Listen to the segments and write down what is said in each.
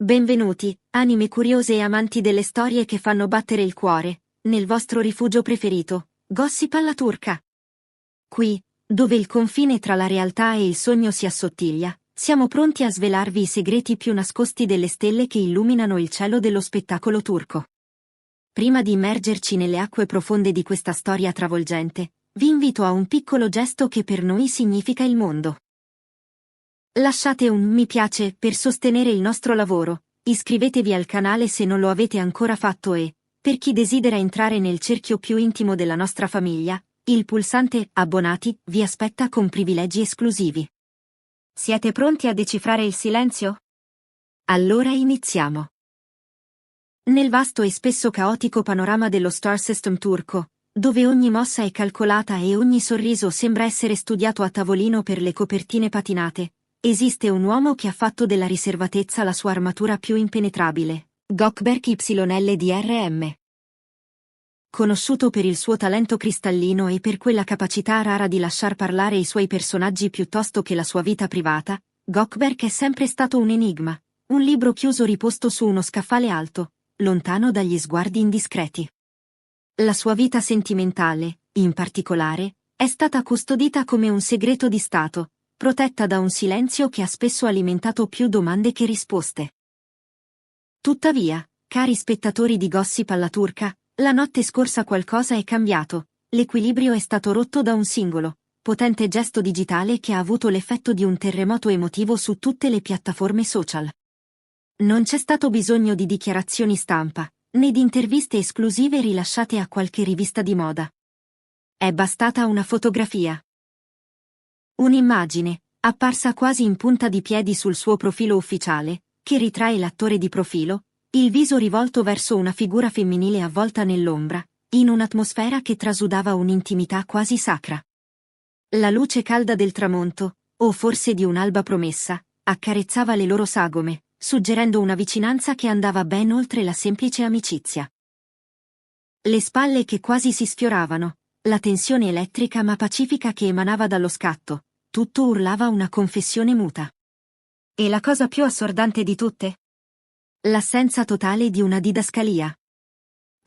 Benvenuti, anime curiose e amanti delle storie che fanno battere il cuore, nel vostro rifugio preferito, Gossip alla turca. Qui, dove il confine tra la realtà e il sogno si assottiglia, siamo pronti a svelarvi i segreti più nascosti delle stelle che illuminano il cielo dello spettacolo turco. Prima di immergerci nelle acque profonde di questa storia travolgente, vi invito a un piccolo gesto che per noi significa il mondo. Lasciate un mi piace per sostenere il nostro lavoro, iscrivetevi al canale se non lo avete ancora fatto e, per chi desidera entrare nel cerchio più intimo della nostra famiglia, il pulsante abbonati vi aspetta con privilegi esclusivi. Siete pronti a decifrare il silenzio? Allora iniziamo. Nel vasto e spesso caotico panorama dello Star System turco, dove ogni mossa è calcolata e ogni sorriso sembra essere studiato a tavolino per le copertine patinate, esiste un uomo che ha fatto della riservatezza la sua armatura più impenetrabile, Gökberk YLDRM. Conosciuto per il suo talento cristallino e per quella capacità rara di lasciar parlare i suoi personaggi piuttosto che la sua vita privata, Gökberk è sempre stato un enigma, un libro chiuso riposto su uno scaffale alto, lontano dagli sguardi indiscreti. La sua vita sentimentale, in particolare, è stata custodita come un segreto di Stato, protetta da un silenzio che ha spesso alimentato più domande che risposte. Tuttavia, cari spettatori di Gossip alla turca, la notte scorsa qualcosa è cambiato, l'equilibrio è stato rotto da un singolo, potente gesto digitale che ha avuto l'effetto di un terremoto emotivo su tutte le piattaforme social. Non c'è stato bisogno di dichiarazioni stampa, né di interviste esclusive rilasciate a qualche rivista di moda. È bastata una fotografia. Un'immagine, apparsa quasi in punta di piedi sul suo profilo ufficiale, che ritrae l'attore di profilo, il viso rivolto verso una figura femminile avvolta nell'ombra, in un'atmosfera che trasudava un'intimità quasi sacra. La luce calda del tramonto, o forse di un'alba promessa, accarezzava le loro sagome, suggerendo una vicinanza che andava ben oltre la semplice amicizia. Le spalle che quasi si sfioravano, la tensione elettrica ma pacifica che emanava dallo scatto, tutto urlava una confessione muta. E la cosa più assordante di tutte? L'assenza totale di una didascalia.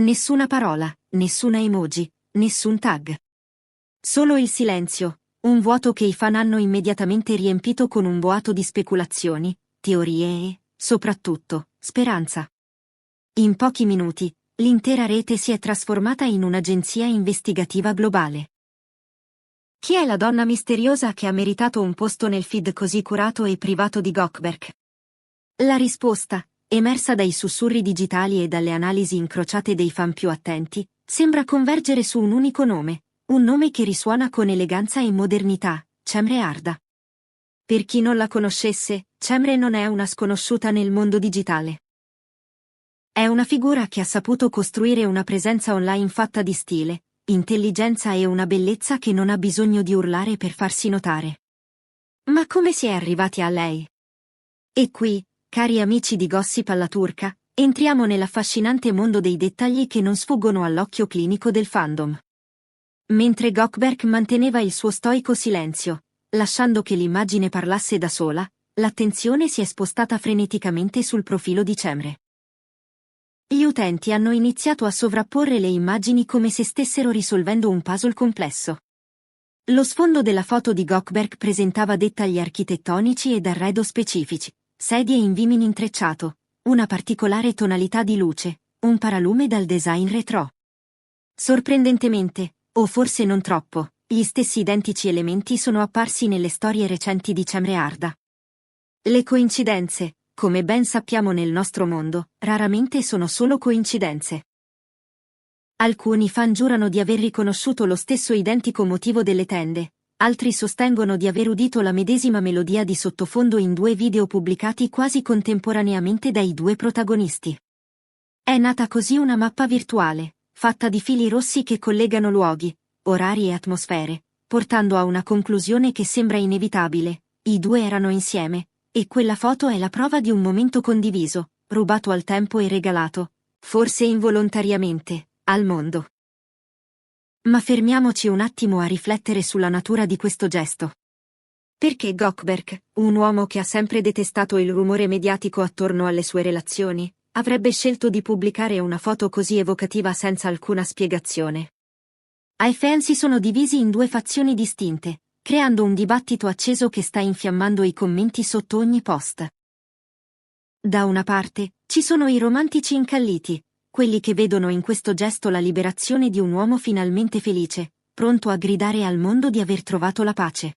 Nessuna parola, nessuna emoji, nessun tag. Solo il silenzio, un vuoto che i fan hanno immediatamente riempito con un boato di speculazioni, teorie e, soprattutto, speranza. In pochi minuti, l'intera rete si è trasformata in un'agenzia investigativa globale. Chi è la donna misteriosa che ha meritato un posto nel feed così curato e privato di Gökberk? La risposta, emersa dai sussurri digitali e dalle analisi incrociate dei fan più attenti, sembra convergere su un unico nome, un nome che risuona con eleganza e modernità, Cemre Arda. Per chi non la conoscesse, Cemre non è una sconosciuta nel mondo digitale. È una figura che ha saputo costruire una presenza online fatta di stile, intelligenza e una bellezza che non ha bisogno di urlare per farsi notare. Ma come si è arrivati a lei? E qui, cari amici di Gossip alla turca, entriamo nell'affascinante mondo dei dettagli che non sfuggono all'occhio clinico del fandom. Mentre Gökberk manteneva il suo stoico silenzio, lasciando che l'immagine parlasse da sola, l'attenzione si è spostata freneticamente sul profilo di Cemre. Gli utenti hanno iniziato a sovrapporre le immagini come se stessero risolvendo un puzzle complesso. Lo sfondo della foto di Gökberk presentava dettagli architettonici ed arredo specifici, sedie in vimini intrecciato, una particolare tonalità di luce, un paralume dal design retro. Sorprendentemente, o forse non troppo, gli stessi identici elementi sono apparsi nelle storie recenti di Cemre Arda. Le coincidenze, come ben sappiamo nel nostro mondo, raramente sono solo coincidenze. Alcuni fan giurano di aver riconosciuto lo stesso identico motivo delle tende, altri sostengono di aver udito la medesima melodia di sottofondo in due video pubblicati quasi contemporaneamente dai due protagonisti. È nata così una mappa virtuale, fatta di fili rossi che collegano luoghi, orari e atmosfere, portando a una conclusione che sembra inevitabile: i due erano insieme. E quella foto è la prova di un momento condiviso, rubato al tempo e regalato, forse involontariamente, al mondo. Ma fermiamoci un attimo a riflettere sulla natura di questo gesto. Perché Goldberg, un uomo che ha sempre detestato il rumore mediatico attorno alle sue relazioni, avrebbe scelto di pubblicare una foto così evocativa senza alcuna spiegazione? I fan si sono divisi in due fazioni distinte, creando un dibattito acceso che sta infiammando i commenti sotto ogni post. Da una parte, ci sono i romantici incalliti, quelli che vedono in questo gesto la liberazione di un uomo finalmente felice, pronto a gridare al mondo di aver trovato la pace.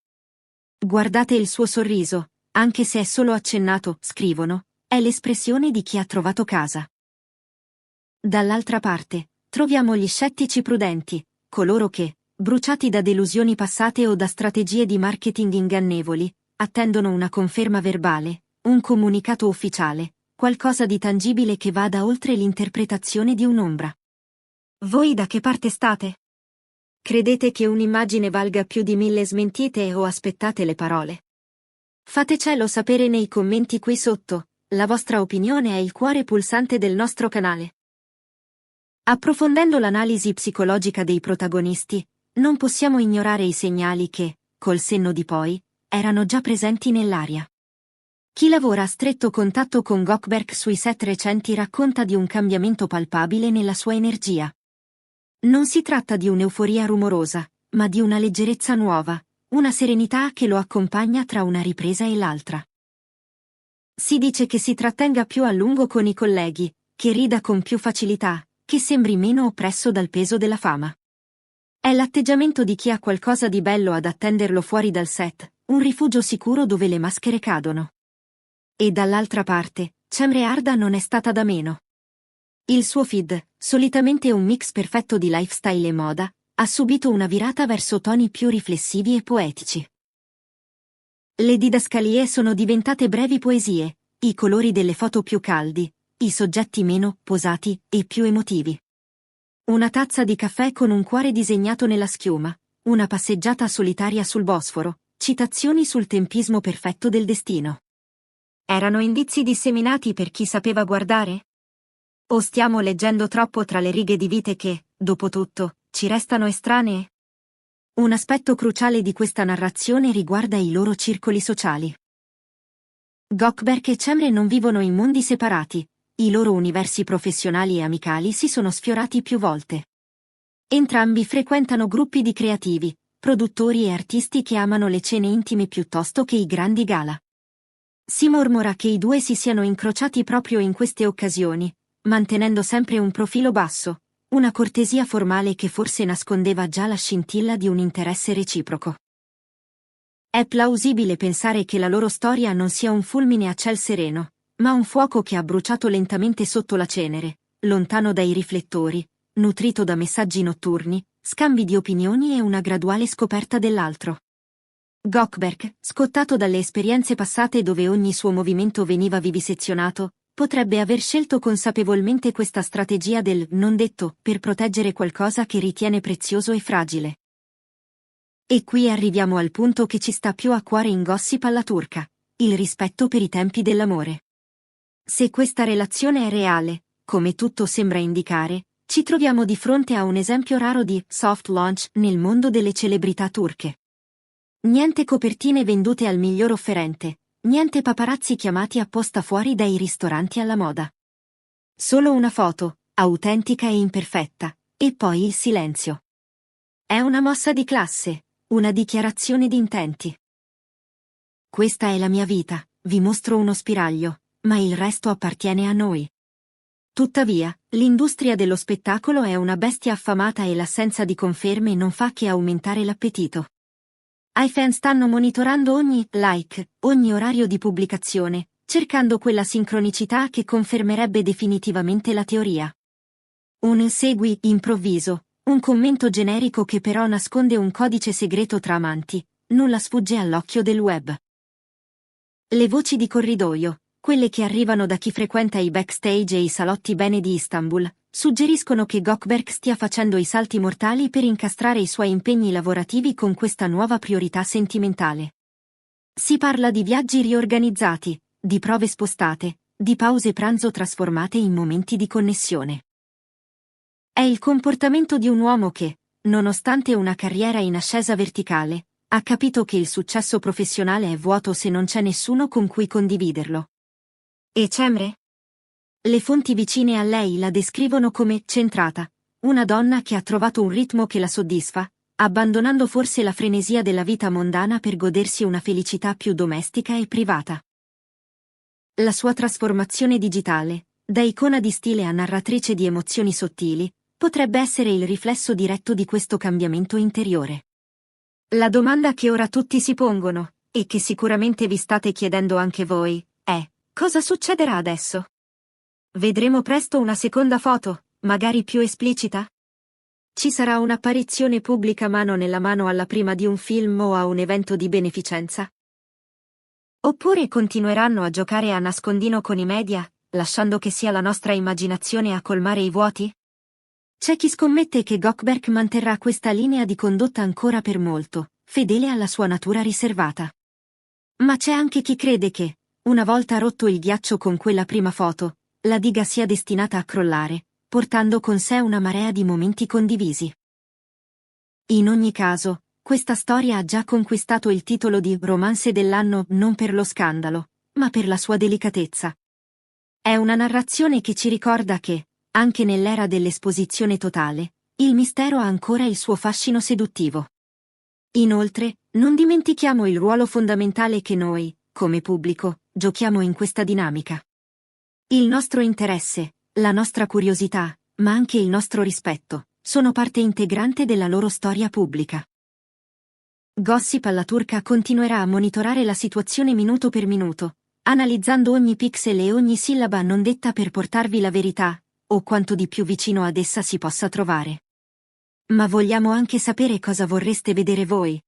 Guardate il suo sorriso, anche se è solo accennato, scrivono, è l'espressione di chi ha trovato casa. Dall'altra parte, troviamo gli scettici prudenti, coloro che, bruciati da delusioni passate o da strategie di marketing ingannevoli, attendono una conferma verbale, un comunicato ufficiale, qualcosa di tangibile che vada oltre l'interpretazione di un'ombra. Voi da che parte state? Credete che un'immagine valga più di 1000 smentite o aspettate le parole? Fatecelo sapere nei commenti qui sotto, la vostra opinione è il cuore pulsante del nostro canale. Approfondendo l'analisi psicologica dei protagonisti, non possiamo ignorare i segnali che, col senno di poi, erano già presenti nell'aria. Chi lavora a stretto contatto con Goldberg sui set recenti racconta di un cambiamento palpabile nella sua energia. Non si tratta di un'euforia rumorosa, ma di una leggerezza nuova, una serenità che lo accompagna tra una ripresa e l'altra. Si dice che si trattenga più a lungo con i colleghi, che rida con più facilità, che sembri meno oppresso dal peso della fama. È l'atteggiamento di chi ha qualcosa di bello ad attenderlo fuori dal set, un rifugio sicuro dove le maschere cadono. E dall'altra parte, Cemre Arda non è stata da meno. Il suo feed, solitamente un mix perfetto di lifestyle e moda, ha subito una virata verso toni più riflessivi e poetici. Le didascalie sono diventate brevi poesie, i colori delle foto più caldi, i soggetti meno posati e più emotivi. Una tazza di caffè con un cuore disegnato nella schiuma, una passeggiata solitaria sul Bosforo, citazioni sul tempismo perfetto del destino. Erano indizi disseminati per chi sapeva guardare? O stiamo leggendo troppo tra le righe di vite che, dopo tutto, ci restano estranee? Un aspetto cruciale di questa narrazione riguarda i loro circoli sociali. Goldberg e Cemre non vivono in mondi separati, i loro universi professionali e amicali si sono sfiorati più volte. Entrambi frequentano gruppi di creativi, produttori e artisti che amano le cene intime piuttosto che i grandi gala. Si mormora che i due si siano incrociati proprio in queste occasioni, mantenendo sempre un profilo basso, una cortesia formale che forse nascondeva già la scintilla di un interesse reciproco. È plausibile pensare che la loro storia non sia un fulmine a ciel sereno, ma un fuoco che ha bruciato lentamente sotto la cenere, lontano dai riflettori, nutrito da messaggi notturni, scambi di opinioni e una graduale scoperta dell'altro. Goldberg, scottato dalle esperienze passate dove ogni suo movimento veniva vivisezionato, potrebbe aver scelto consapevolmente questa strategia del non detto per proteggere qualcosa che ritiene prezioso e fragile. E qui arriviamo al punto che ci sta più a cuore in Gossip alla turca, il rispetto per i tempi dell'amore. Se questa relazione è reale, come tutto sembra indicare, ci troviamo di fronte a un esempio raro di soft launch nel mondo delle celebrità turche. Niente copertine vendute al miglior offerente, niente paparazzi chiamati apposta fuori dai ristoranti alla moda. Solo una foto, autentica e imperfetta, e poi il silenzio. È una mossa di classe, una dichiarazione di intenti. Questa è la mia vita, vi mostro uno spiraglio, ma il resto appartiene a noi. Tuttavia, l'industria dello spettacolo è una bestia affamata e l'assenza di conferme non fa che aumentare l'appetito. I fan stanno monitorando ogni like, ogni orario di pubblicazione, cercando quella sincronicità che confermerebbe definitivamente la teoria. Un segui improvviso, un commento generico che però nasconde un codice segreto tra amanti, nulla sfugge all'occhio del web. Le voci di corridoio, quelle che arrivano da chi frequenta i backstage e i salotti bene di Istanbul, suggeriscono che Goldberg stia facendo i salti mortali per incastrare i suoi impegni lavorativi con questa nuova priorità sentimentale. Si parla di viaggi riorganizzati, di prove spostate, di pause pranzo trasformate in momenti di connessione. È il comportamento di un uomo che, nonostante una carriera in ascesa verticale, Ha capito che il successo professionale è vuoto se non c'è nessuno con cui condividerlo. E Cemre? Le fonti vicine a lei la descrivono come centrata, una donna che ha trovato un ritmo che la soddisfa, abbandonando forse la frenesia della vita mondana per godersi una felicità più domestica e privata. La sua trasformazione digitale, da icona di stile a narratrice di emozioni sottili, potrebbe essere il riflesso diretto di questo cambiamento interiore. La domanda che ora tutti si pongono, e che sicuramente vi state chiedendo anche voi, è: cosa succederà adesso? Vedremo presto una seconda foto, magari più esplicita? Ci sarà un'apparizione pubblica mano nella mano alla prima di un film o a un evento di beneficenza? Oppure continueranno a giocare a nascondino con i media, lasciando che sia la nostra immaginazione a colmare i vuoti? C'è chi scommette che Goldberg manterrà questa linea di condotta ancora per molto, fedele alla sua natura riservata. Ma c'è anche chi crede che, una volta rotto il ghiaccio con quella prima foto, la diga sia destinata a crollare, portando con sé una marea di momenti condivisi. In ogni caso, questa storia ha già conquistato il titolo di romance dell'anno non per lo scandalo, ma per la sua delicatezza. È una narrazione che ci ricorda che, anche nell'era dell'esposizione totale, il mistero ha ancora il suo fascino seduttivo. Inoltre, non dimentichiamo il ruolo fondamentale che noi, come pubblico, giochiamo in questa dinamica. Il nostro interesse, la nostra curiosità, ma anche il nostro rispetto, sono parte integrante della loro storia pubblica. Gossip alla turca continuerà a monitorare la situazione minuto per minuto, analizzando ogni pixel e ogni sillaba non detta per portarvi la verità, o quanto di più vicino ad essa si possa trovare. Ma vogliamo anche sapere cosa vorreste vedere voi.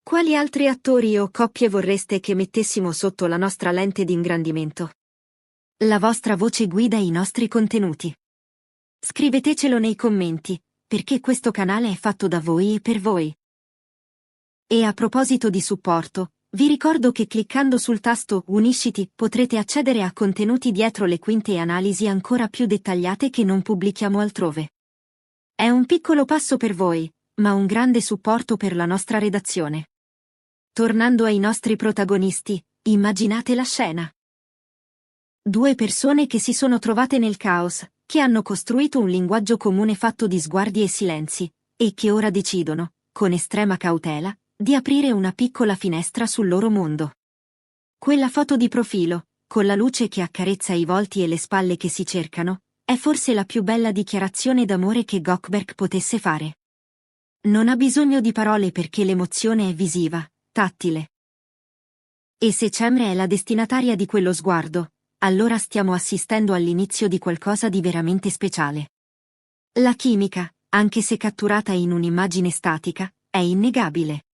Quali altri attori o coppie vorreste che mettessimo sotto la nostra lente di ingrandimento? La vostra voce guida i nostri contenuti. Scrivetecelo nei commenti, perché questo canale è fatto da voi e per voi. E a proposito di supporto, vi ricordo che cliccando sul tasto Unisciti potrete accedere a contenuti dietro le quinte e analisi ancora più dettagliate che non pubblichiamo altrove. È un piccolo passo per voi, ma un grande supporto per la nostra redazione. Tornando ai nostri protagonisti, immaginate la scena. Due persone che si sono trovate nel caos, che hanno costruito un linguaggio comune fatto di sguardi e silenzi, e che ora decidono, con estrema cautela, di aprire una piccola finestra sul loro mondo. Quella foto di profilo, con la luce che accarezza i volti e le spalle che si cercano, è forse la più bella dichiarazione d'amore che Goldberg potesse fare. Non ha bisogno di parole perché l'emozione è visiva, tattile. E se Cemre è la destinataria di quello sguardo, allora stiamo assistendo all'inizio di qualcosa di veramente speciale. La chimica, anche se catturata in un'immagine statica, è innegabile.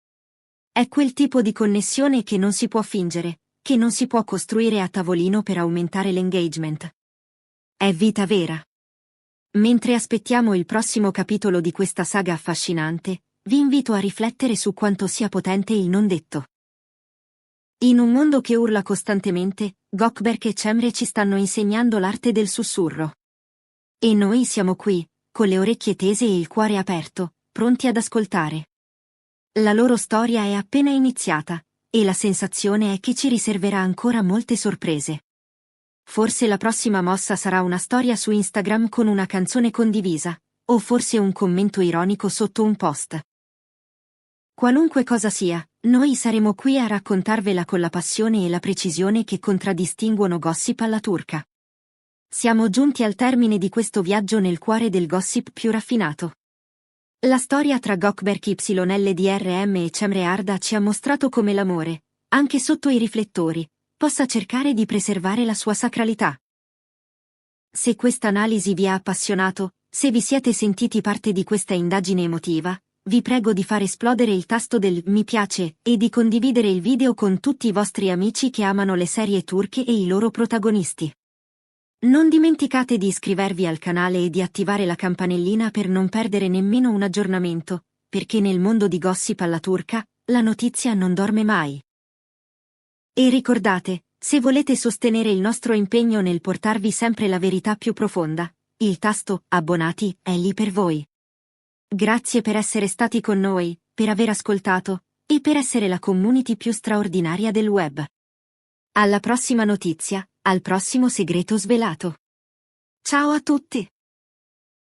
È quel tipo di connessione che non si può fingere, che non si può costruire a tavolino per aumentare l'engagement. È vita vera. Mentre aspettiamo il prossimo capitolo di questa saga affascinante, vi invito a riflettere su quanto sia potente il non detto. In un mondo che urla costantemente, Goldberg e Cemre ci stanno insegnando l'arte del sussurro. E noi siamo qui, con le orecchie tese e il cuore aperto, pronti ad ascoltare. La loro storia è appena iniziata, e la sensazione è che ci riserverà ancora molte sorprese. Forse la prossima mossa sarà una storia su Instagram con una canzone condivisa, o forse un commento ironico sotto un post. Qualunque cosa sia, noi saremo qui a raccontarvela con la passione e la precisione che contraddistinguono Gossip alla turca. Siamo giunti al termine di questo viaggio nel cuore del gossip più raffinato. La storia tra Gökberk YLDRM e Cemre Arda ci ha mostrato come l'amore, anche sotto i riflettori, possa cercare di preservare la sua sacralità. Se questa analisi vi ha appassionato, se vi siete sentiti parte di questa indagine emotiva, vi prego di far esplodere il tasto del mi piace e di condividere il video con tutti i vostri amici che amano le serie turche e i loro protagonisti. Non dimenticate di iscrivervi al canale e di attivare la campanellina per non perdere nemmeno un aggiornamento, perché nel mondo di Gossip alla turca, la notizia non dorme mai. E ricordate, se volete sostenere il nostro impegno nel portarvi sempre la verità più profonda, il tasto abbonati è lì per voi. Grazie per essere stati con noi, per aver ascoltato, e per essere la community più straordinaria del web. Alla prossima notizia, al prossimo segreto svelato. Ciao a tutti!